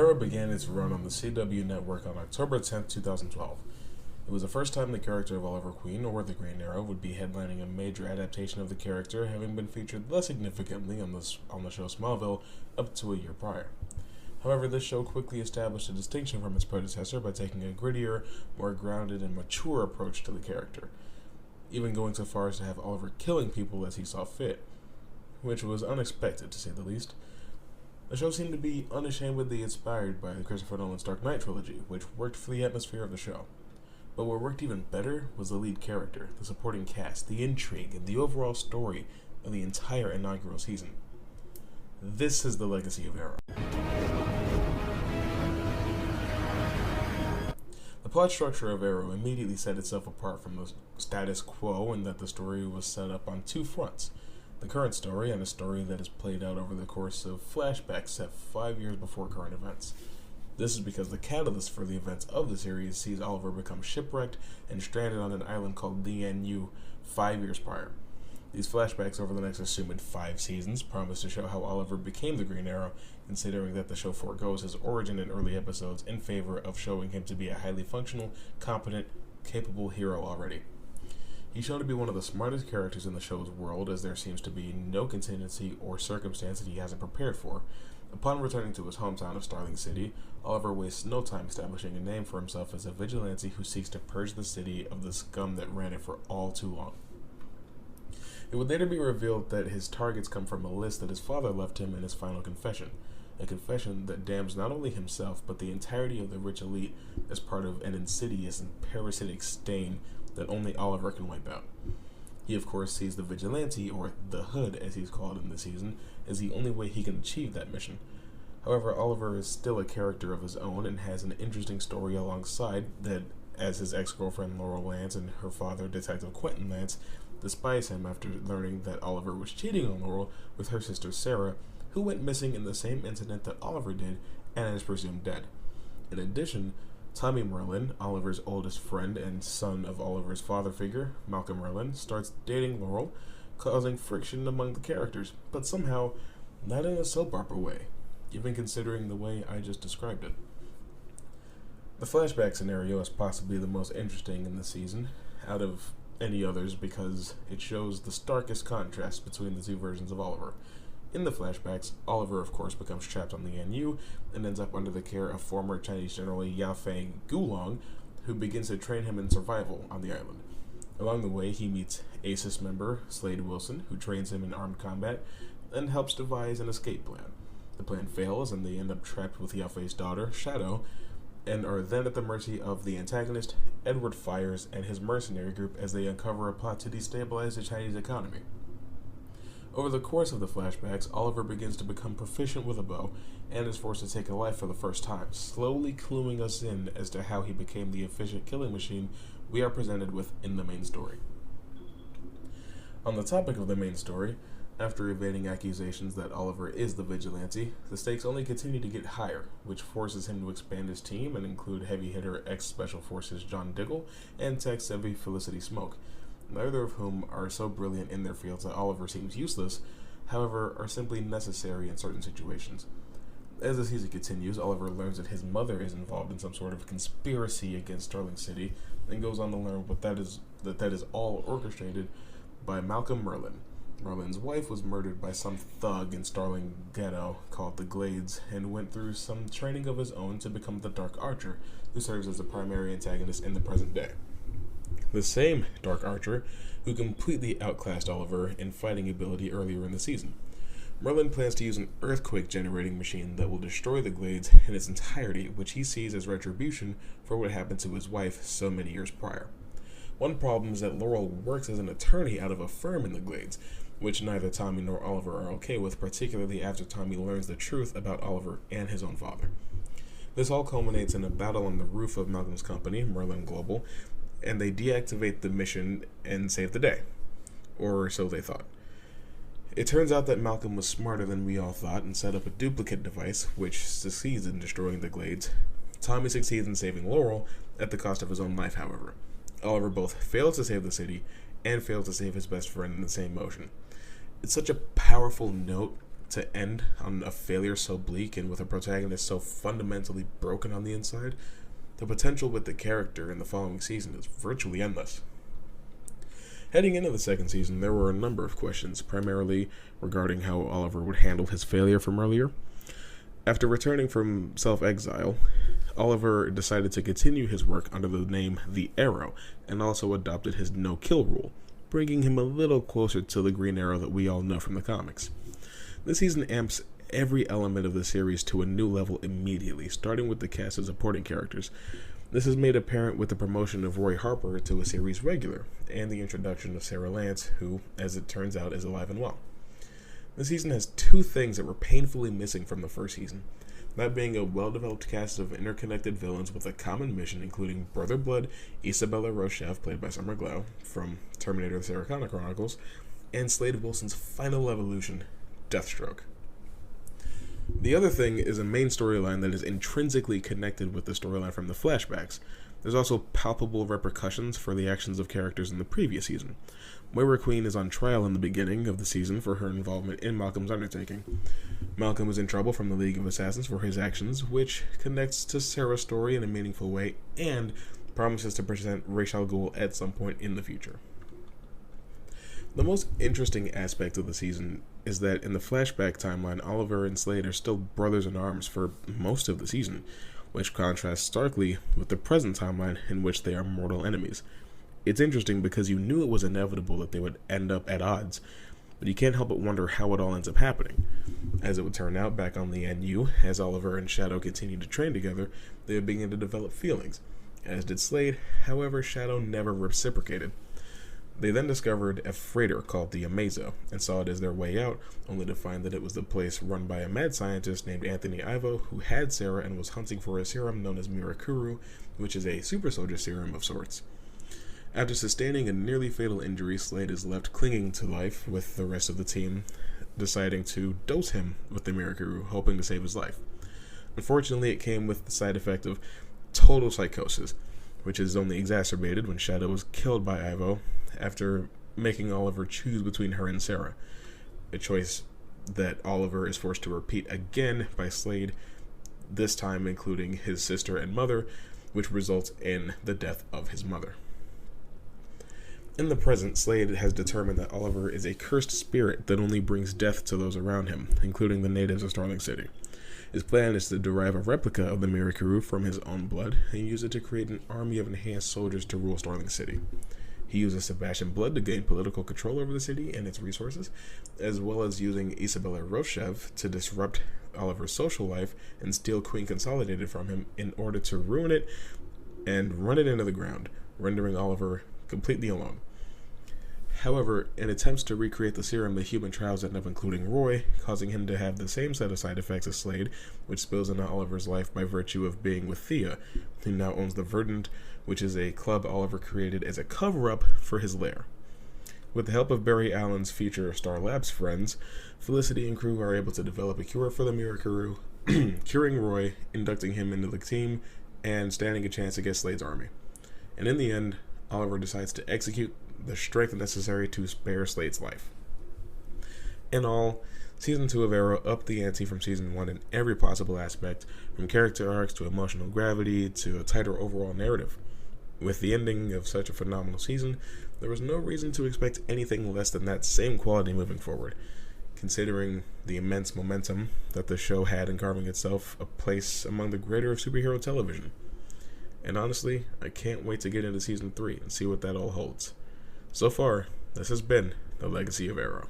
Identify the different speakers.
Speaker 1: Arrow began its run on the CW network on October 10th, 2012. It was the first time the character of Oliver Queen, or the Green Arrow, would be headlining a major adaptation of the character, having been featured less significantly on the show Smallville up to a year prior. However, this show quickly established a distinction from its predecessor by taking a grittier, more grounded, and mature approach to the character, even going so far as to have Oliver killing people as he saw fit, which was unexpected, to say the least. The show seemed to be unashamedly inspired by Christopher Nolan's Dark Knight trilogy, which worked for the atmosphere of the show. But what worked even better was the lead character, the supporting cast, the intrigue, and the overall story of the entire inaugural season. This is the legacy of Arrow. The plot structure of Arrow immediately set itself apart from the status quo in that the story was set up on two fronts. The current story, and a story that is played out over the course of flashbacks set 5 years before current events. This is because the catalyst for the events of the series sees Oliver become shipwrecked and stranded on an island called Lian-Yu 5 years prior. These flashbacks over the next assumed 5 seasons promise to show how Oliver became the Green Arrow, considering that the show foregoes his origin in early episodes in favor of showing him to be a highly functional, competent, capable hero already. He's shown to be one of the smartest characters in the show's world, as there seems to be no contingency or circumstance that he hasn't prepared for. Upon returning to his hometown of Starling City, Oliver wastes no time establishing a name for himself as a vigilante who seeks to purge the city of the scum that ran it for all too long. It would later be revealed that his targets come from a list that his father left him in his final confession, a confession that damns not only himself but the entirety of the rich elite as part of an insidious and parasitic stain that only Oliver can wipe out. He of course sees the vigilante, or the Hood as he's called in the season, as the only way he can achieve that mission. However, Oliver is still a character of his own and has an interesting story alongside that, as his ex-girlfriend Laurel Lance and her father, Detective Quentin Lance, despise him after learning that Oliver was cheating on Laurel with her sister Sarah, who went missing in the same incident that Oliver did and is presumed dead. In addition, Tommy Merlin, Oliver's oldest friend and son of Oliver's father figure, Malcolm Merlin, starts dating Laurel, causing friction among the characters, but somehow not in a soap opera way, even considering the way I just described it. The flashback scenario is possibly the most interesting in the season, out of any others, because it shows the starkest contrast between the two versions of Oliver. In the flashbacks, Oliver, of course, becomes trapped on the Lian-Yu and ends up under the care of former Chinese General Yafei Gulong, who begins to train him in survival on the island. Along the way, he meets ASIS member Slade Wilson, who trains him in armed combat and helps devise an escape plan. The plan fails, and they end up trapped with Yafei's daughter, Shadow, and are then at the mercy of the antagonist, Edward Fires, and his mercenary group as they uncover a plot to destabilize the Chinese economy. Over the course of the flashbacks, Oliver begins to become proficient with a bow and is forced to take a life for the first time, slowly cluing us in as to how he became the efficient killing machine we are presented with in the main story. On the topic of the main story, after evading accusations that Oliver is the vigilante, the stakes only continue to get higher, which forces him to expand his team and include heavy hitter ex-Special Forces John Diggle and tech-savvy Felicity Smoke, neither of whom are so brilliant in their fields that Oliver seems useless, however, are simply necessary in certain situations. As the season continues, Oliver learns that his mother is involved in some sort of conspiracy against Starling City, and goes on to learn that is all orchestrated by Malcolm Merlin. Merlin's wife was murdered by some thug in Starling Ghetto called the Glades, and went through some training of his own to become the Dark Archer, who serves as the primary antagonist in the present day. The same Dark Archer who completely outclassed Oliver in fighting ability earlier in the season. Merlin plans to use an earthquake-generating machine that will destroy the Glades in its entirety, which he sees as retribution for what happened to his wife so many years prior. One problem is that Laurel works as an attorney out of a firm in the Glades, which neither Tommy nor Oliver are okay with, particularly after Tommy learns the truth about Oliver and his own father. This all culminates in a battle on the roof of Malcolm's company, Merlin Global, and they deactivate the mission and save the day. Or so they thought. It turns out that Malcolm was smarter than we all thought and set up a duplicate device, which succeeds in destroying the Glades. Tommy succeeds in saving Laurel, at the cost of his own life, however. Oliver both fails to save the city, and fails to save his best friend in the same motion. It's such a powerful note to end on a failure so bleak and with a protagonist so fundamentally broken on the inside, the potential with the character in the following season is virtually endless. Heading into the second season, there were a number of questions, primarily regarding how Oliver would handle his failure from earlier. After returning from self-exile, Oliver decided to continue his work under the name The Arrow, and also adopted his no-kill rule, bringing him a little closer to the Green Arrow that we all know from the comics. This season amps every element of the series to a new level immediately, starting with the cast of supporting characters. This is made apparent with the promotion of Roy Harper to a series regular, and the introduction of Sarah Lance, who, as it turns out, is alive and well. This season has two things that were painfully missing from the first season, that being a well-developed cast of interconnected villains with a common mission, including Brother Blood, Isabella Rochev, played by Summer Glau, from Terminator the Sarah Connor Chronicles, and Slade Wilson's final evolution, Deathstroke. The other thing is a main storyline that is intrinsically connected with the storyline from the flashbacks. There's also palpable repercussions for the actions of characters in the previous season. Moira Queen is on trial in the beginning of the season for her involvement in Malcolm's undertaking. Malcolm is in trouble from the League of Assassins for his actions, which connects to Sarah's story in a meaningful way and promises to present Ra's al Ghul at some point in the future. The most interesting aspect of the season is that in the flashback timeline, Oliver and Slade are still brothers in arms for most of the season, which contrasts starkly with the present timeline in which they are mortal enemies. It's interesting because you knew it was inevitable that they would end up at odds, but you can't help but wonder how it all ends up happening. As it would turn out, back on the NU, as Oliver and Shadow continue to train together, they would begin to develop feelings, as did Slade. However, Shadow never reciprocated. They then discovered a freighter called the Amazo and saw it as their way out, only to find that it was the place run by a mad scientist named Anthony Ivo, who had Sarah and was hunting for a serum known as Mirakuru, which is a super soldier serum of sorts. After sustaining a nearly fatal injury, Slade is left clinging to life, with the rest of the team deciding to dose him with the Mirakuru, hoping to save his life. Unfortunately, it came with the side effect of total psychosis, which is only exacerbated when Shadow was killed by Ivo after making Oliver choose between her and Sarah, a choice that Oliver is forced to repeat again by Slade, this time including his sister and mother, which results in the death of his mother. In the present, Slade has determined that Oliver is a cursed spirit that only brings death to those around him, including the natives of Starling City. His plan is to derive a replica of the Mirakuru from his own blood and use it to create an army of enhanced soldiers to rule Starling City. He uses Sebastian Blood to gain political control over the city and its resources, as well as using Isabella Rochev to disrupt Oliver's social life and steal Queen Consolidated from him in order to ruin it and run it into the ground, rendering Oliver completely alone. However, in attempts to recreate the serum, the human trials end up including Roy, causing him to have the same set of side effects as Slade, which spills into Oliver's life by virtue of being with Thea, who now owns the Verdant, which is a club Oliver created as a cover-up for his lair. With the help of Barry Allen's future Star Labs friends, Felicity and crew are able to develop a cure for the Mirakuru, curing Roy, inducting him into the team, and standing a chance against Slade's army. And in the end, Oliver decides to execute the strength necessary to spare Slade's life. In all, Season 2 of Arrow upped the ante from Season 1 in every possible aspect, from character arcs to emotional gravity to a tighter overall narrative. With the ending of such a phenomenal season, there was no reason to expect anything less than that same quality moving forward, considering the immense momentum that the show had in carving itself a place among the greater of superhero television. And honestly, I can't wait to get into Season 3 and see what that all holds. So far, this has been The Legacy of Arrow.